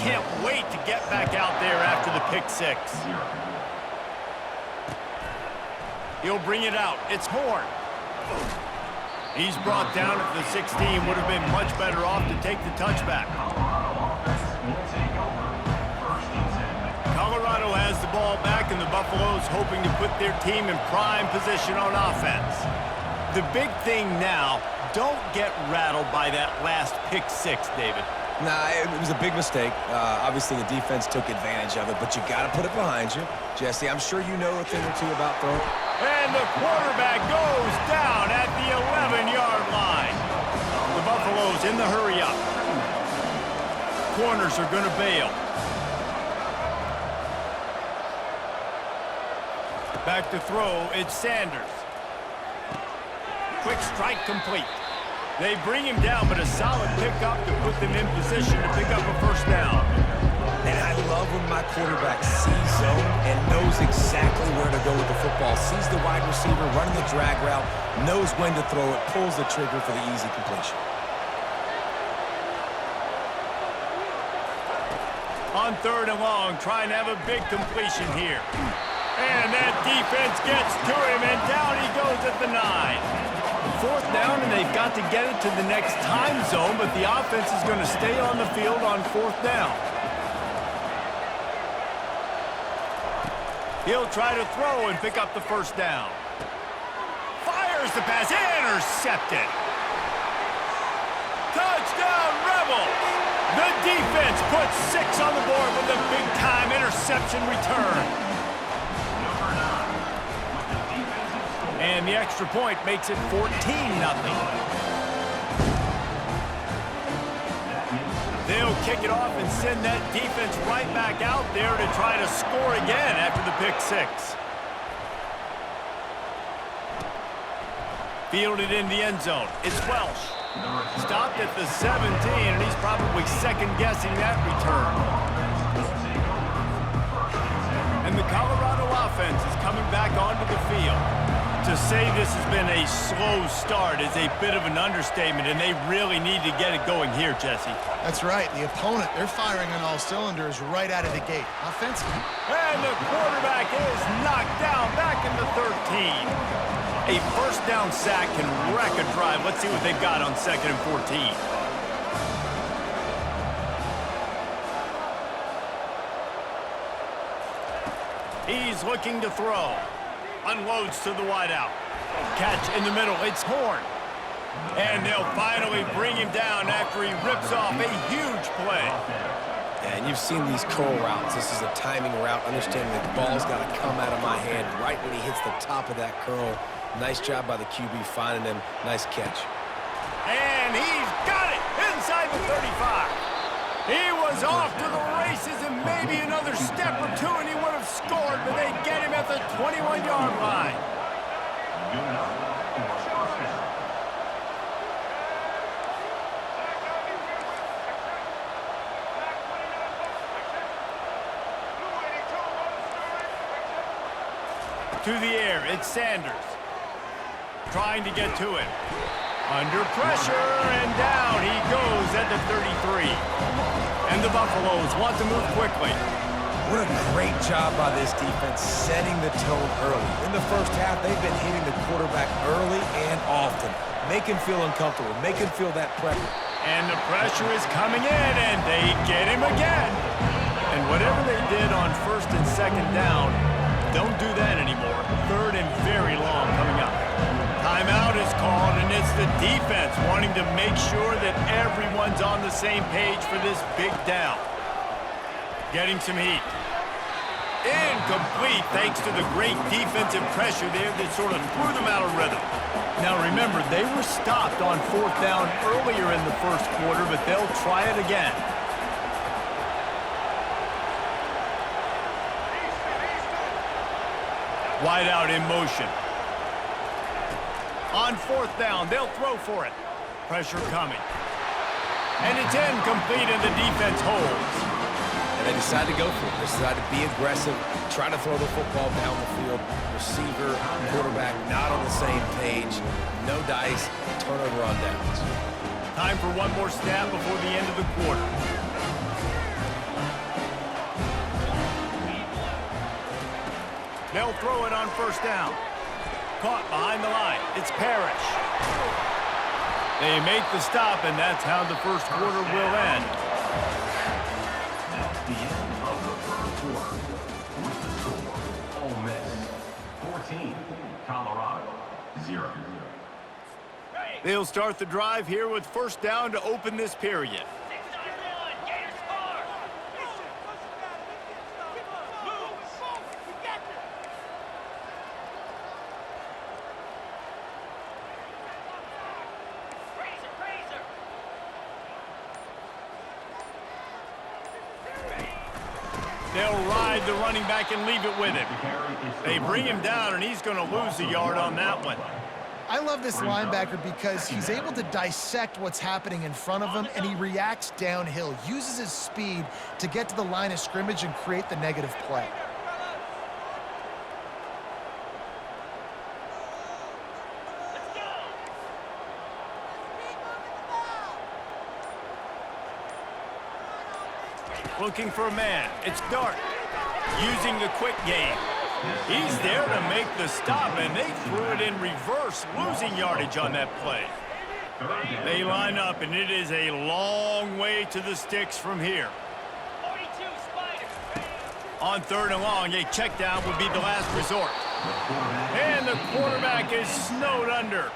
can't wait to get back out there after the pick six. He'll bring it out. It's Horn. He's brought down at the 16. Would have been much better off to take the touchback. Colorado has the ball back, and the Buffaloes hoping to put their team in prime position on offense. The big thing now, don't get rattled by that last pick six, David. Nah, it was a big mistake. Obviously, the defense took advantage of it, but you got to put it behind you. Jesse, I'm sure you know a thing or two about throwing. And the quarterback goes down at the 11-yard line. The Buffaloes in the hurry-up. Corners are going to bail. Back to throw, it's Sanders. Quick strike complete. They bring him down, but a solid pickup to put them in position to pick up a first down. And I love when my quarterback sees zone and knows exactly where to go with the football. Sees the wide receiver running the drag route, knows when to throw it, pulls the trigger for the easy completion. On 3rd and long, trying to have a big completion here. And that defense gets to him, and down he goes at the 9. 4th down, and they've got to get it to the next time zone, but the offense is going to stay on the field on 4th down. He'll try to throw and pick up the first down. Fires the pass, intercepted. Touchdown, Rebels! The defense puts 6 on the board with a big-time interception return. And the extra point makes it 14-0. They'll kick it off and send that defense right back out there to try to score again after the pick six. Fielded in the end zone. It's Welsh. Stopped at the 17, and he's probably second-guessing that return. And the Colorado offense is coming back onto the field. To say this has been a slow start is a bit of an understatement, and they really need to get it going here, Jesse. That's right. The opponent, they're firing on all cylinders right out of the gate. Offensively. And the quarterback is knocked down back in the 13. A first down sack can wreck a drive. Let's see what they've got on 2nd and 14. He's looking to throw. Unloads to the wideout. Catch in the middle. It's Horn. And they'll finally bring him down after he rips off a huge play. And you've seen these curl routes. This is a timing route. Understanding the ball's got to come out of my hand right when he hits the top of that curl. Nice job by the QB finding him. Nice catch. And he's got it inside the 35. He was off to the races, and maybe another step or two and he would have scored, but they get him at the 21-yard line. To the air, it's Sanders. Trying to get to it. Under pressure, and down he goes at the 33. And the Buffaloes want to move quickly. What a great job by this defense setting the tone early. In the first half, they've been hitting the quarterback early and often. Make him feel uncomfortable. Make him feel that pressure. And the pressure is coming in, and they get him again. And whatever they did on 1st and 2nd down, don't do that anymore. 3rd and very long coming up. Timeout is called, and it's the defense wanting to make sure that everyone's on the same page for this big down. Getting some heat. Incomplete thanks to the great defensive pressure there that sort of threw them out of rhythm. Now remember, they were stopped on 4th down earlier in the first quarter, but they'll try it again. Wide out in motion. On 4th down, they'll throw for it. Pressure coming. And it's incomplete, and the defense holds. And they decide to go for it. They decide to be aggressive, try to throw the football down the field. Receiver, quarterback not on the same page. No dice, turnover on downs. Time for one more snap before the end of the quarter. They'll throw it on first down. Caught behind the line. It's Parrish. They make the stop, and that's how the first quarter will end. That's the end of the first quarter. With the score, Ole Miss 14, Colorado 0. They'll start the drive here with first down to open this period. They'll ride the running back and leave it with him. They bring him down, and he's going to lose a yard on that one. I love this linebacker because he's able to dissect what's happening in front of him, and he reacts downhill, uses his speed to get to the line of scrimmage and create the negative play. Looking for a man. It's Dart. Using the quick game. He's there to make the stop, and they threw it in reverse, losing yardage on that play. They line up, and it is a long way to the sticks from here. On third and long, a check down would be the last resort. And the quarterback is snowed under.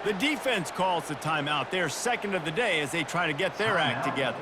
The defense calls the timeout. They're second of the day as they try to get their act together.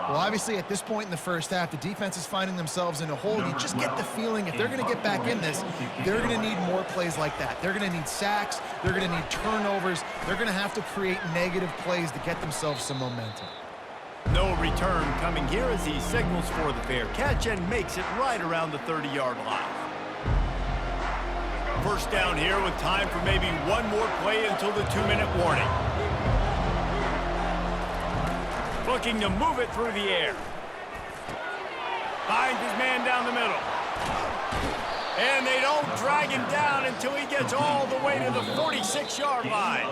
Well, obviously, at this point in the first half, the defense is finding themselves in a hole. You just get the feeling if they're going to get back in this, they're going to need more plays like that. They're going to need sacks. They're going to need turnovers. They're going to have to create negative plays to get themselves some momentum. No return coming here as he signals for the fair catch and makes it right around the 30-yard line. First down here with time for maybe one more play until the 2-minute warning. Looking to move it through the air. Finds his man down the middle. And they don't drag him down until he gets all the way to the 46-yard line.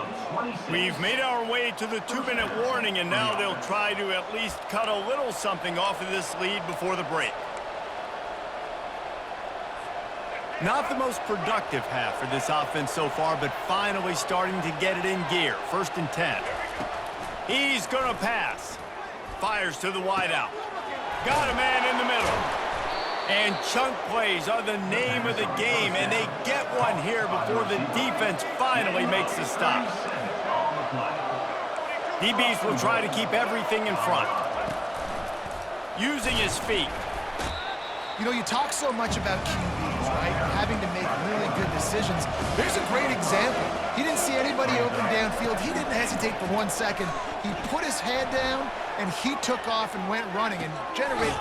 We've made our way to the 2-minute warning, and now they'll try to at least cut a little something off of this lead before the break. Not the most productive half for this offense so far, but finally starting to get it in gear. 1st and 10. He's going to pass. Fires to the wideout. Got a man in the middle. And chunk plays are the name of the game, and they get one here before the defense finally makes the stop. DBs will try to keep everything in front. Using his feet. You know, you talk so much about QBs, right? Having to make really good decisions. There's a great example. He didn't see anybody open downfield. He didn't hesitate for 1 second. He put his head down, and he took off and went running and generated.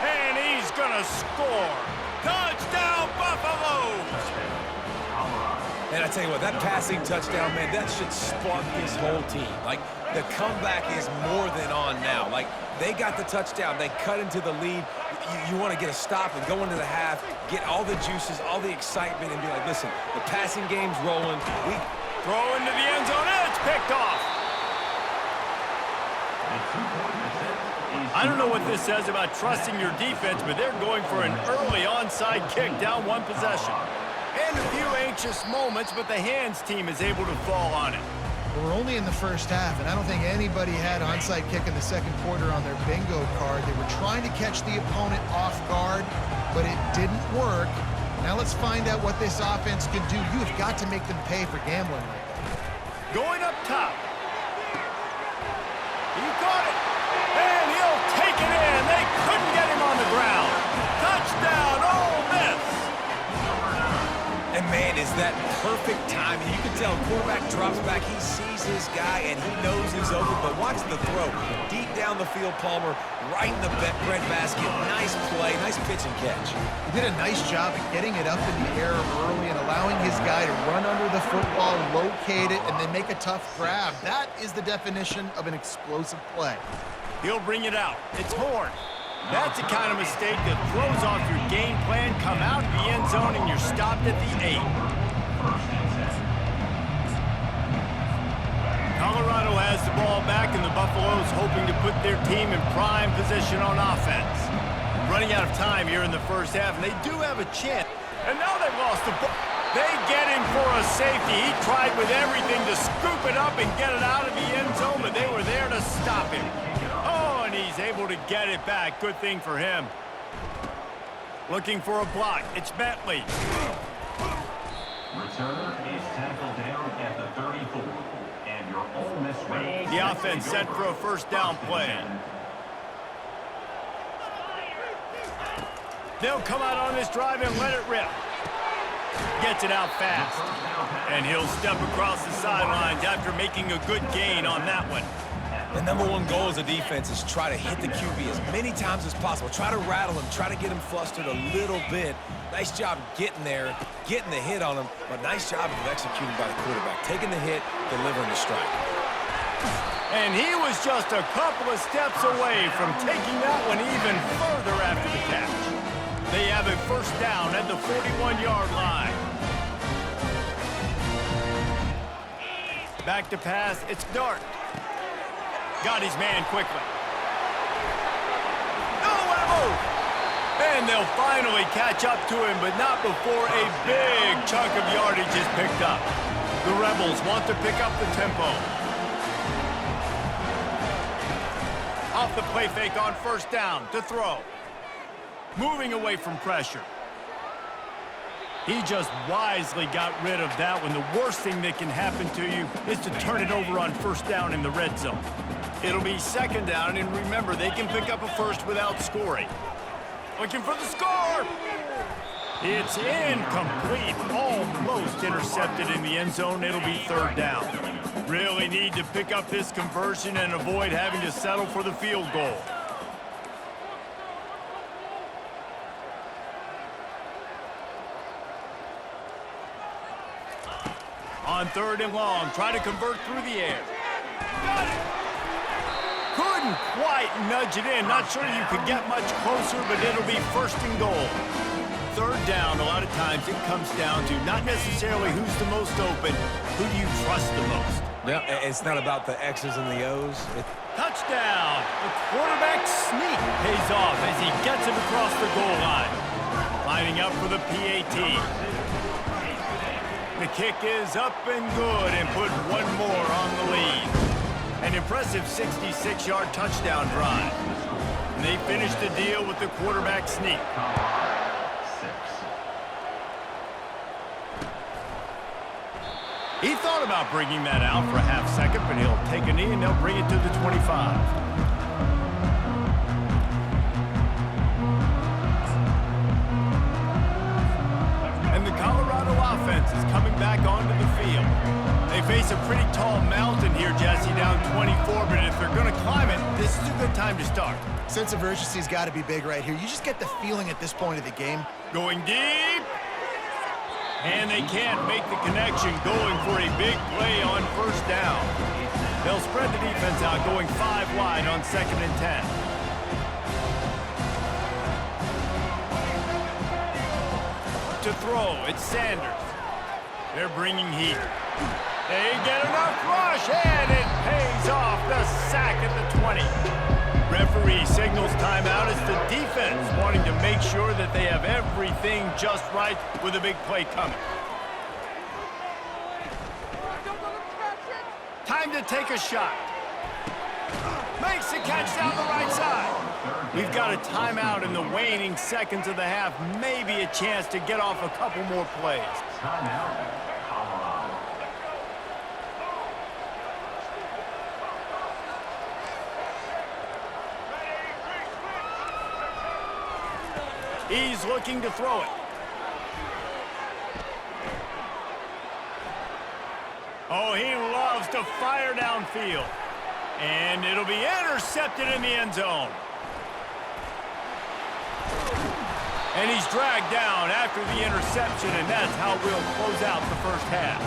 And he's going to score. Touchdown, Buffaloes! And I tell you what, that passing touchdown, man, that should spark this whole team. Like, the comeback is more than on now. Like, they got the touchdown. They cut into the lead. You want to get a stop and go into the half, get all the juices, all the excitement, and be like, listen, the passing game's rolling. We throw into the end zone, and it's picked off. I don't know what this says about trusting your defense, but they're going for an early onside kick down one possession. And a few anxious moments, but the hands team is able to fall on it. We're only in the first half, and I don't think anybody had onside kick in the second quarter on their bingo card. They were trying to catch the opponent off guard, but it didn't work. Now let's find out what this offense can do. You have got to make them pay for gambling like that. Going up top. He caught it, and he'll take it in. They couldn't get him on the ground. Touchdown, Ole Miss. And man, is that perfect timing. You can tell quarterback drops back, he sees his guy, and he knows he's open, but watch the throw. Deep down the field, Palmer, right in the bread basket. Nice play, nice pitch and catch. He did a nice job of getting it up in the air early and allowing his guy to run under the football, locate it, and then make a tough grab. That is the definition of an explosive play. He'll bring it out. It's Horn. That's the kind of mistake that throws off your game plan. Come out of the end zone and you're stopped at the 8. Colorado has the ball back, and the Buffaloes hoping to put their team in prime position on offense. Running out of time here in the first half, and they do have a chance. And now they've lost the ball. They get him for a safety. He tried with everything to scoop it up and get it out of the end zone, but they were there to stop him. Oh, and he's able to get it back. Good thing for him. Looking for a block. It's Bentley. Returner is tackled down at the 34. And your Ole Miss Rebels. The offense set for a first down play. They'll come out on this drive and let it rip. Gets it out fast. And he'll step across the sidelines after making a good gain on that one. The number one goal as a defense is try to hit the QB as many times as possible. Try to rattle him, try to get him flustered a little bit. Nice job getting there, getting the hit on him, but nice job of executing by the quarterback. Taking the hit, delivering the strike. And he was just a couple of steps away from taking that one even further after the catch. They have a first down at the 41-yard line. Back to pass, it's Dart. Got his man quickly. Oh, what a move! And they'll finally catch up to him, but not before a big chunk of yardage is picked up. The Rebels want to pick up the tempo. Off the play fake on first down to throw. Moving away from pressure. He just wisely got rid of that one. The worst thing that can happen to you is to turn it over on first down in the red zone. It'll be second down, and remember, they can pick up a first without scoring. Looking for the score! It's incomplete, almost intercepted in the end zone. It'll be third down. Really need to pick up this conversion and avoid having to settle for the field goal. On third and long, try to convert through the air. Got it! Couldn't quite nudge it in. Not sure you could get much closer, but it'll be first and goal. Third down, a lot of times it comes down to not necessarily who's the most open, who do you trust the most? Yeah, it's not about the X's and the O's. Touchdown! The quarterback sneak pays off as he gets it across the goal line. Lining up for the PAT. The kick is up and good and put one more on the lead. An impressive 66-yard touchdown drive. And they finish the deal with the quarterback sneak. He thought about bringing that out for a half second, but he'll take a knee and they'll bring it to the 25. And the Colorado offense is coming back onto the field. They face a pretty tall mountain here, Jesse, down 24, but if they're going to climb it, this is a good time to start. Sense of urgency's got to be big right here. You just get the feeling at this point of the game. Going deep. And they can't make the connection, going for a big play on first down. They'll spread the defense out, going 5 wide on 2nd and 10. To throw, it's Sanders. They're bringing heat. They get enough rush, and it pays off. The sack at the 20. Referee signals timeout as the defense wanting to make sure that they have everything just right with a big play coming. Time to take a shot. Makes the catch down the right side. We've got a timeout in the waning seconds of the half. Maybe a chance to get off a couple more plays. Timeout, Colorado. He's looking to throw it. Oh, he loves to fire downfield. And it'll be intercepted in the end zone. And he's dragged down after the interception, and that's how we'll close out the first half.